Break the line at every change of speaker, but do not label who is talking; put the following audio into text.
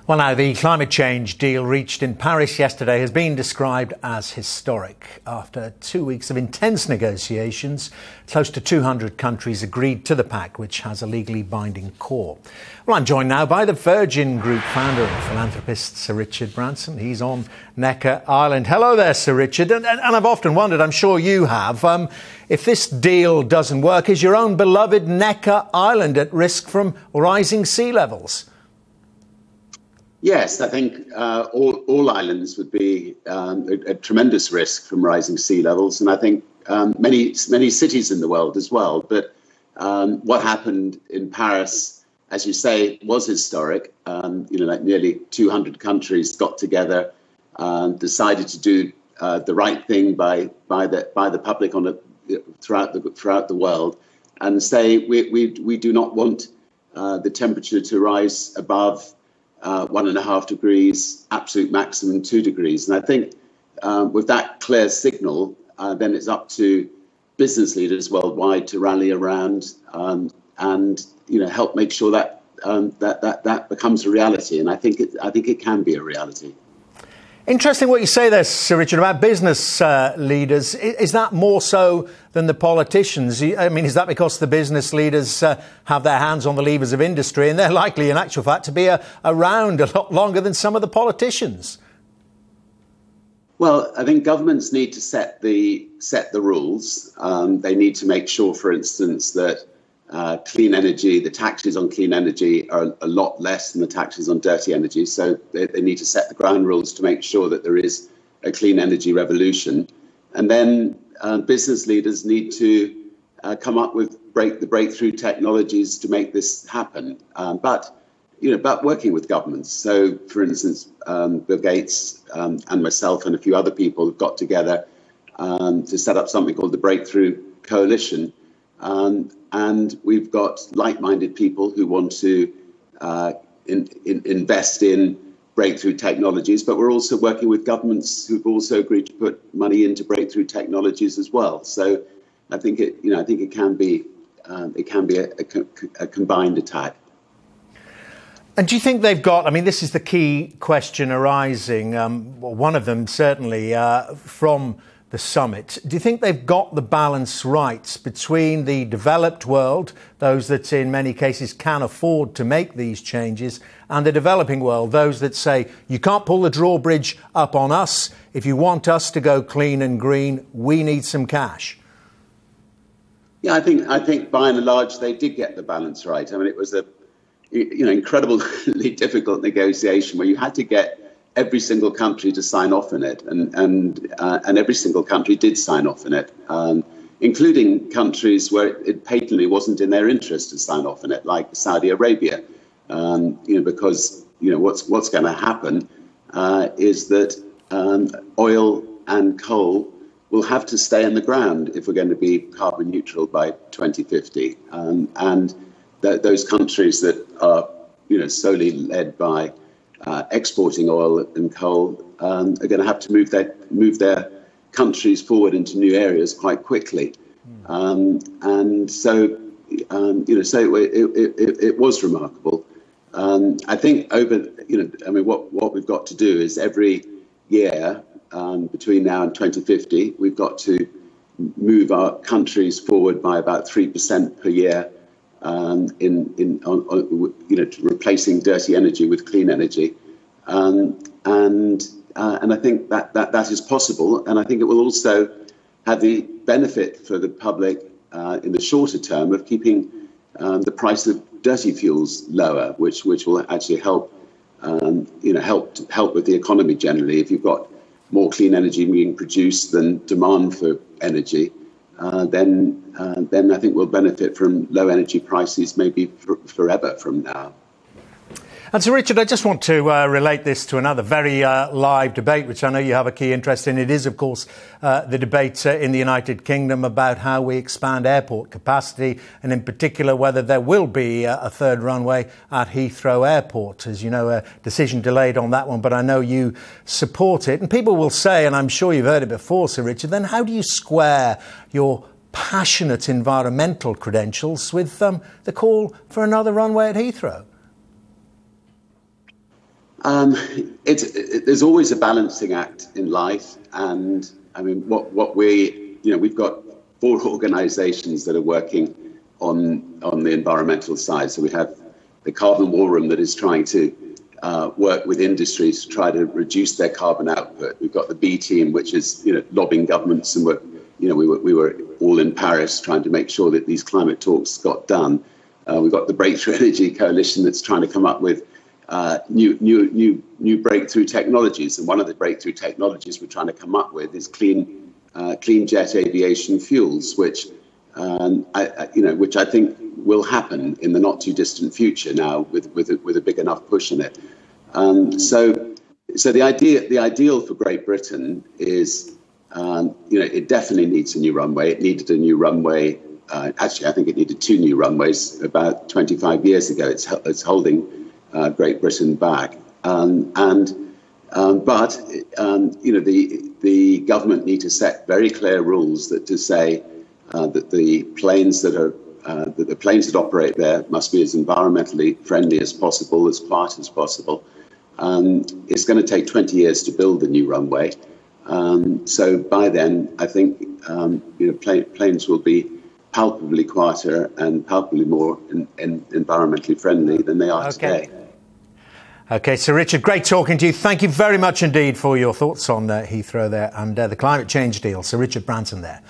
Well, now, the climate change deal reached in Paris yesterday has been described as historic. After 2 weeks of intense negotiations, close to 200 countries agreed to the pact, which has a legally binding core. Well, I'm joined now by the Virgin Group founder and philanthropist, Sir Richard Branson. He's on Necker Island. Hello there, Sir Richard. And I've often wondered, I'm sure you have, if this deal doesn't work, is your own beloved Necker Island at risk from rising sea levels?
Yes, I think all islands would be a tremendous risk from rising sea levels, and I think many cities in the world as well. But what happened in Paris, as you say, was historic. Like nearly 200 countries got together, decided to do the right thing by the public throughout the world, and say we do not want the temperature to rise above 1.5 degrees, absolute maximum 2 degrees. And I think with that clear signal, then it's up to business leaders worldwide to rally around and help make sure that that becomes a reality. And I think it can be a reality.
Interesting what you say there, Sir Richard, about business leaders. Is that more so than the politicians? I mean, is that because the business leaders have their hands on the levers of industry and they're likely, in actual fact, to be around a lot longer than some of the politicians?
Well, I think governments need to set the rules. They need to make sure, for instance, that clean energy, the taxes on clean energy are a lot less than the taxes on dirty energy. So they need to set the ground rules to make sure that there is a clean energy revolution. And then business leaders need to come up with the breakthrough technologies to make this happen. But working with governments. So, for instance, Bill Gates and myself and a few other people have got together to set up something called the Breakthrough Coalition. And we've got like-minded people who want to invest in breakthrough technologies, but we're also working with governments who've also agreed to put money into breakthrough technologies as well. So I think it can be a combined attack.
And do you think they've got, I mean, this is the key question arising, one of them certainly from the summit. Do you think they've got the balance right between the developed world, those that in many cases can afford to make these changes, and the developing world, those that say, you can't pull the drawbridge up on us. If you want us to go clean and green, we need some cash?
Yeah, I think by and large they did get the balance right. I mean, it was a incredibly difficult negotiation where you had to get every single country to sign off on it, and every single country did sign off on it, including countries where it patently wasn't in their interest to sign off on it, like Saudi Arabia. Because what's going to happen is that oil and coal will have to stay in the ground if we're going to be carbon neutral by 2050, and those countries that are solely led by exporting oil and coal are going to have to move their countries forward into new areas quite quickly, and so it was remarkable. I think what we've got to do is every year between now and 2050, we've got to move our countries forward by about 3% per year. Replacing dirty energy with clean energy, and I think that is possible, and I think it will also have the benefit for the public in the shorter term of keeping the price of dirty fuels lower, which will actually help with the economy generally. If you've got more clean energy being produced than demand for energy, then I think we'll benefit from low energy prices maybe forever from now.
And so, Richard, I just want to relate this to another very live debate, which I know you have a key interest in. It is, of course, the debate in the United Kingdom about how we expand airport capacity, and in particular whether there will be a third runway at Heathrow Airport. As you know, a decision delayed on that one, but I know you support it. And people will say, and I'm sure you've heard it before, Sir Richard, then how do you square your passionate environmental credentials with the call for another runway at Heathrow?
There's always a balancing act in life, and I mean, we've got 4 organisations that are working on the environmental side. So we have the Carbon War Room that is trying to work with industries to try to reduce their carbon output. We've got the B Team, which is lobbying governments, and we were all in Paris trying to make sure that these climate talks got done. We've got the Breakthrough Energy Coalition that's trying to come up with new breakthrough technologies, and one of the breakthrough technologies we're trying to come up with is clean jet aviation fuels, which I think will happen in the not too distant future now with a big enough push in it. So the ideal for Great Britain is it definitely needs a new runway. It needed a new runway. Actually, I think it needed 2 new runways about 25 years ago. It's holding Great Britain back, but the government need to set very clear rules that say that the planes that operate there must be as environmentally friendly as possible, as quiet as possible. It's going to take 20 years to build the new runway, so by then I think planes will be palpably quieter and palpably more environmentally friendly than they are today.
OK, Sir Richard, great talking to you. Thank you very much indeed for your thoughts on Heathrow there and the climate change deal. Sir Richard Branson there.